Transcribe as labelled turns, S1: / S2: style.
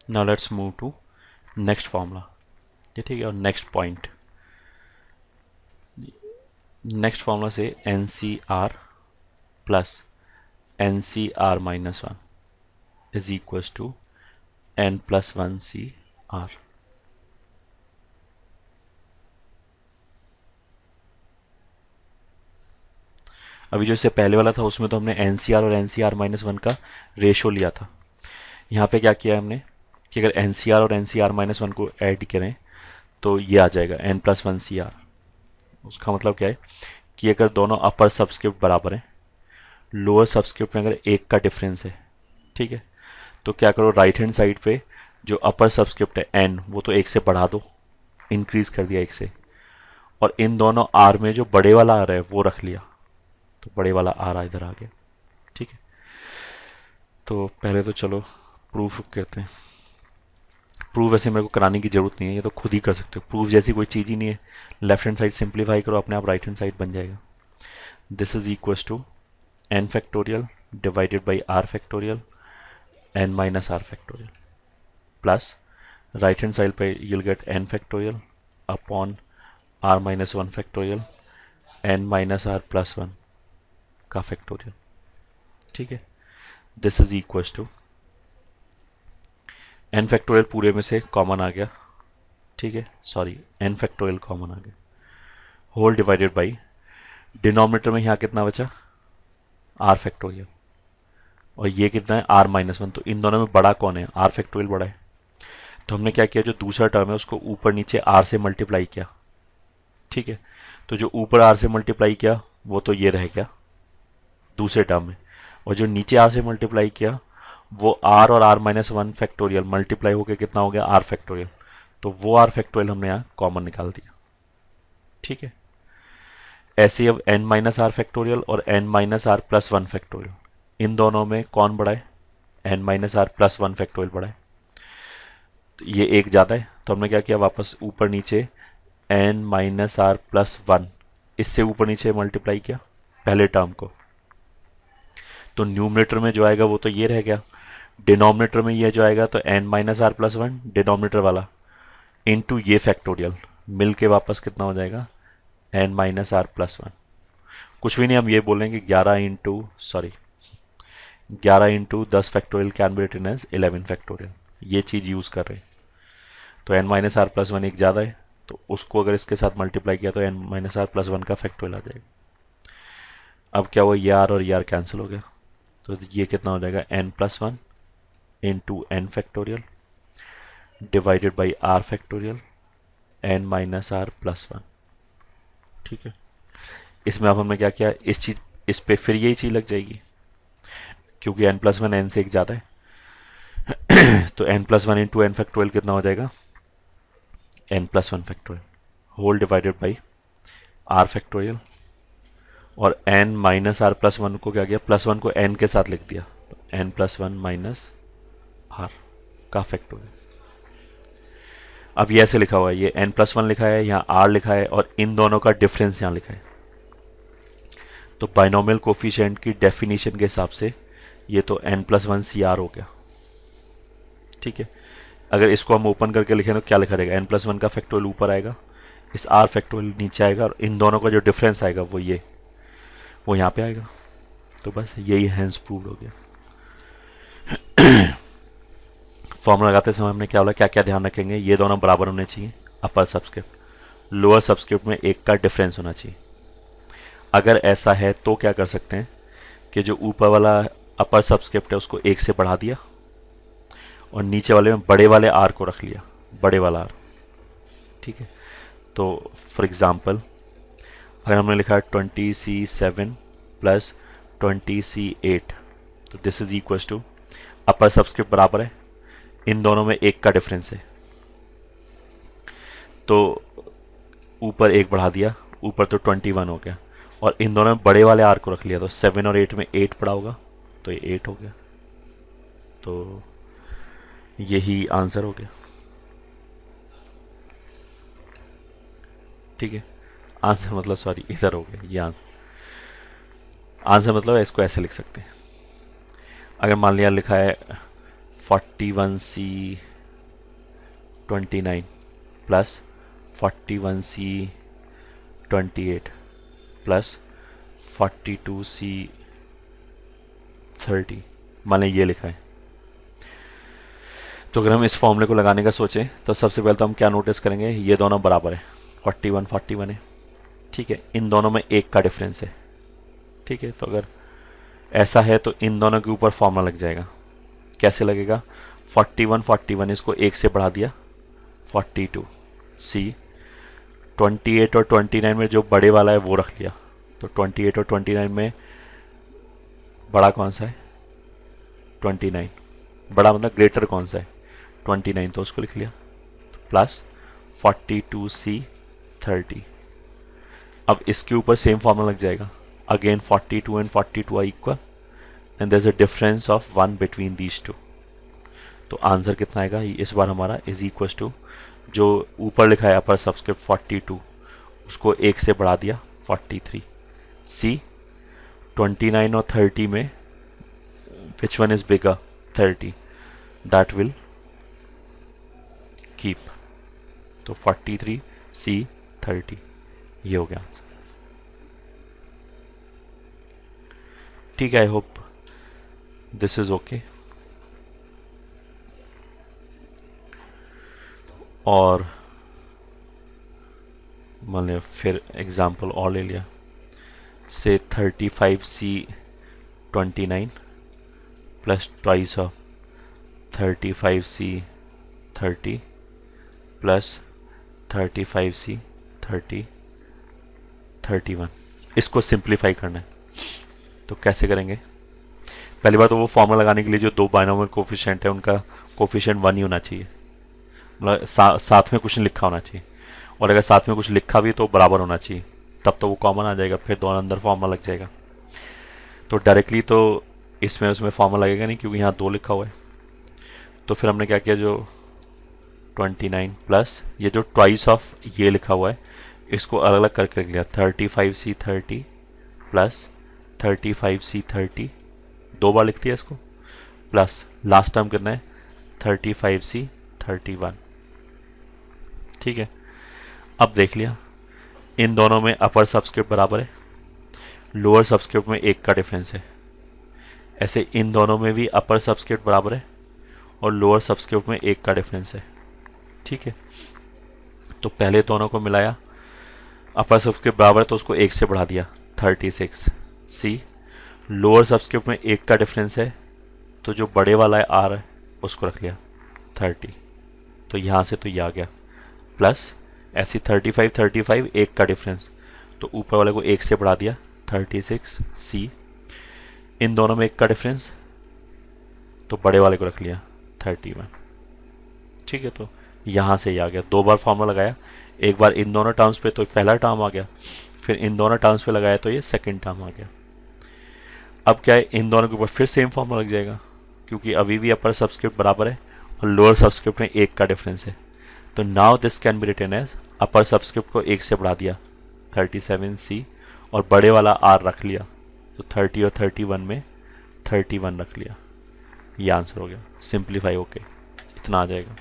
S1: Now let's move to next formula. ये ठीक है, और नेक्स्ट पॉइंट, नेक्स्ट फॉर्मूला से n C r plus n C r minus one is equal to n plus one C r. अभी जो इससे पहले वाला था उसमें तो हमने एन सी आर और n C r minus one का रेशो लिया था। यहाँ पे क्या किया हमने कि अगर एन सी आर और n C r minus one को ऐड करें तो ये आ जाएगा n plus one C r. उसका मतलब क्या है कि अगर दोनों अपर सबस्क्रिप्ट बराबर हैं, लोअर सबस्क्रिप्ट में अगर एक का डिफरेंस है, ठीक है, तो क्या करो, राइट हैंड साइड पे जो अपर सबस्क्रिप्ट है एन वो तो एक से बढ़ा दो, इंक्रीज कर दिया एक से, और इन दोनों आर में जो बड़े वाला आ रहा है वो रख लिया, तो बड़े वाला आर इधर आ गया। ठीक है, तो पहले तो चलो प्रूफ करते हैं। प्रूफ वैसे मेरे को कराने की जरूरत नहीं है, ये तो खुद ही कर सकते हो, प्रूफ जैसी कोई चीज़ ही नहीं है। लेफ्ट हैंड साइड सिंप्लीफाई करो, अपने आप राइट हैंड साइड बन जाएगा। This is equal to n factorial divided by r factorial n minus r factorial plus right hand side पे you'll get n factorial upon r minus one factorial n minus r plus one का factorial. ठीक है, this is equal to n factorial पूरे में से common आ गया, ठीक है, सॉरी एन फैक्टोरियल कॉमन आ गया, होल डिवाइडेड बाई डिनोमिनेटर में यहाँ कितना बचा, आर फैक्टोरियल, और ये कितना है आर माइनस वन। तो इन दोनों में बड़ा कौन है, आर फैक्टोरियल बड़ा है। तो हमने क्या किया, जो दूसरा टर्म है उसको ऊपर नीचे आर से मल्टीप्लाई किया। ठीक है, तो जो ऊपर आर से मल्टीप्लाई किया वो तो ये रह गया दूसरे टर्म में, और जो नीचे आर से मल्टीप्लाई किया वो आर और r minus one factorial multiply होकर कितना हो गया, आर फैक्टोरियल। तो वो आर फैक्टोरियल हमने यहाँ कॉमन निकाल दिया। ठीक है, ऐसे ही अब एन माइनस आर फैक्टोरियल और n minus r plus one factorial, इन दोनों में कौन बड़ा है, n minus r plus one factorial बड़ा है। तो ये एक ज़्यादा है, तो हमने क्या किया, वापस ऊपर नीचे n minus r plus one, इससे ऊपर नीचे मल्टीप्लाई किया पहले टर्म को, तो न्यूमरेटर में जो आएगा वो तो ये रह गया, डिनोमिनेटर में ये जो आएगा तो n minus r plus one denominator वाला इनटू ये फैक्टोरियल, मिल के वापस कितना हो जाएगा, n minus r plus one. कुछ भी नहीं, हम ये बोलेंगे 11 into 10 factorial can be written as 11 factorial, ये चीज़ यूज़ कर रहे हैं। तो n minus r plus one एक ज़्यादा है, तो उसको अगर इसके साथ मल्टीप्लाई किया तो n minus r plus one का फैक्टोरियल आ जाएगा। अब क्या हुआ, ये आर और ये आर कैंसिल हो गया, तो ये कितना हो जाएगा, n plus one into n factorial divided by r factorial n minus r plus one. ठीक है, इसमें अब हमने क्या किया, इस पे फिर यही चीज़ लग जाएगी, क्योंकि एन प्लस वन एन से एक ज़्यादा है। तो n plus one into n factorial कितना हो जाएगा, n plus one factorial whole divided by r factorial, और n minus r plus one को क्या किया, प्लस वन को एन के साथ लिख दिया, तो n plus one minus r का फैक्टोरियल। अब ये ऐसे लिखा हुआ है, ये एन प्लस वन लिखा है, यहाँ आर लिखा है, और इन दोनों का डिफरेंस यहाँ लिखा है। तो बाइनोमियल कोफिशिएंट की डेफिनेशन के हिसाब से ये तो n plus one C r हो गया। ठीक है, अगर इसको हम ओपन करके लिखें तो क्या लिखा जाएगा, एन प्लस वन का फैक्टोरियल ऊपर आएगा, इस आर फैक्टोरियल नीचे आएगा, और इन दोनों का जो डिफरेंस आएगा वो यहाँ पे आएगा। तो बस यही हैंस प्रूव्ड हो गया। फॉर्मूला लगाते समय हमने क्या बोला, क्या क्या ध्यान रखेंगे, ये दोनों बराबर होने चाहिए, अपर सबस्क्रिप्ट, लोअर सबस्क्रिप्ट में एक का डिफरेंस होना चाहिए। अगर ऐसा है तो क्या कर सकते हैं कि जो ऊपर वाला अपर सबस्क्रिप्ट है उसको एक से बढ़ा दिया, और नीचे वाले में बड़े वाले आर को रख लिया, बड़े वाला आर। ठीक है, तो फॉर एग्जांपल अगर हमने लिखा है 20C7 प्लस 20C8, तो this is equal to, upper subscript बराबर है, इन दोनों में एक का डिफरेंस है, तो ऊपर एक बढ़ा दिया, ऊपर तो 21 हो गया, और इन दोनों में बड़े वाले आर को रख लिया, तो 7 और 8 में 8 पड़ा होगा, तो ये 8 हो गया। तो यही आंसर हो गया। ठीक है, आंसर मतलब सॉरी इधर हो गया, ये आंसर मतलब इसको ऐसे लिख सकते हैं। अगर मान लिया लिखा है 41C 29 plus 41C 28 plus 42C 30, मैंने ये लिखा है। तो अगर हम इस फॉर्मूले को लगाने का सोचें तो सबसे पहले तो हम क्या नोटिस करेंगे, ये दोनों बराबर है, 41 41 है, ठीक है। इन दोनों में एक का डिफरेंस है, ठीक है। तो अगर ऐसा है तो इन दोनों के ऊपर फॉर्मूला लग जाएगा। कैसे लगेगा, 41 41 इसको एक से बढ़ा दिया 42, सी 28 और 29 में जो बड़े वाला है वो रख लिया, तो 28 और 29 में बड़ा कौन सा है, 29, बड़ा मतलब ग्रेटर कौन सा है, 29, तो उसको लिख लिया, प्लस 42C 30। अब इसके ऊपर सेम फॉर्मूला लग जाएगा, again 42 and 42 are equal and there is a difference of 1 between these two. तो आंसर कितना आएगा इस बार हमारा, इज इक्वल टू जो ऊपर लिखा है अपर सबस्क्रिप्ट 42 उसको एक से बढ़ा दिया 43, सी 29 और 30 में which one is bigger, 30, that will keep. तो 43 C 30, ये हो गया आंसर। ठीक है, I hope this is okay. और मैंने फिर एग्जाम्पल और ले लिया, से 35C 29 plus twice of 35C 30 plus 35C 30 31। इसको सिंप्लीफाई करना है, तो कैसे करेंगे। पहली बात तो वो फॉर्मूला लगाने के लिए जो दो बाइनोमियल कोफिशिएंट है उनका कोफिशिएंट 1 ही होना चाहिए, मतलब साथ में कुछ लिखा होना चाहिए, और अगर साथ में कुछ लिखा भी तो बराबर होना चाहिए, तब तो वो कॉमन आ जाएगा, फिर दोनों अंदर फॉर्मूला लग जाएगा। तो डायरेक्टली तो इसमें उसमें फॉर्मूला लगेगा नहीं क्योंकि यहाँ 2 लिखा हुआ है। तो फिर हमने क्या किया, जो 29 प्लस ये जो ट्वाइस ऑफ ये लिखा हुआ है इसको अलग अलग करके लिख लिया, 35C 30 प्लस 35C 30, 2 बार लिख दिया इसको, प्लस लास्ट टर्म करना है 35C 31, ठीक है। अब देख लिया इन दोनों में अपर सबस्क्रिप्ट बराबर है, लोअर सबस्क्रिप्ट में एक का डिफरेंस है, ऐसे इन दोनों में भी अपर सबस्क्रिप्ट बराबर है और लोअर सबस्क्रिप्ट में एक का डिफरेंस है, ठीक है। तो पहले दोनों को मिलाया, अपर सबस्क्रिप्ट बराबर है तो उसको एक से बढ़ा दिया 36, सी लोअर सबस्क्रिप्ट में एक का डिफरेंस है तो जो बड़े वाला है आर है उसको रख लिया 30, तो यहाँ से तो ये आ गया, प्लस ऐसी 35 35 एक का डिफरेंस, तो ऊपर वाले को एक से बढ़ा दिया 36, सी इन दोनों में एक का डिफरेंस तो बड़े वाले को रख लिया 31, ठीक है। तो यहाँ से ये आ गया, 2 बार फॉर्मूला लगाया, एक बार इन दोनों टर्म्स पे तो पहला टर्म आ गया, फिर इन दोनों टर्म्स पे लगाया तो ये सेकंड टर्म आ गया। अब क्या है, इन दोनों के ऊपर फिर सेम फॉर्मूला लग जाएगा क्योंकि अभी भी अपर सबस्क्रिप्ट बराबर है और लोअर सबस्क्रिप्ट में एक का डिफरेंस है। तो now this can be written as upper subscript को एक से बढ़ा दिया 37C और बड़े वाला आर रख लिया, तो 30 और 31 में 31 रख लिया, ये आंसर हो गया। सिंप्लीफाई होके इतना आ जाएगा।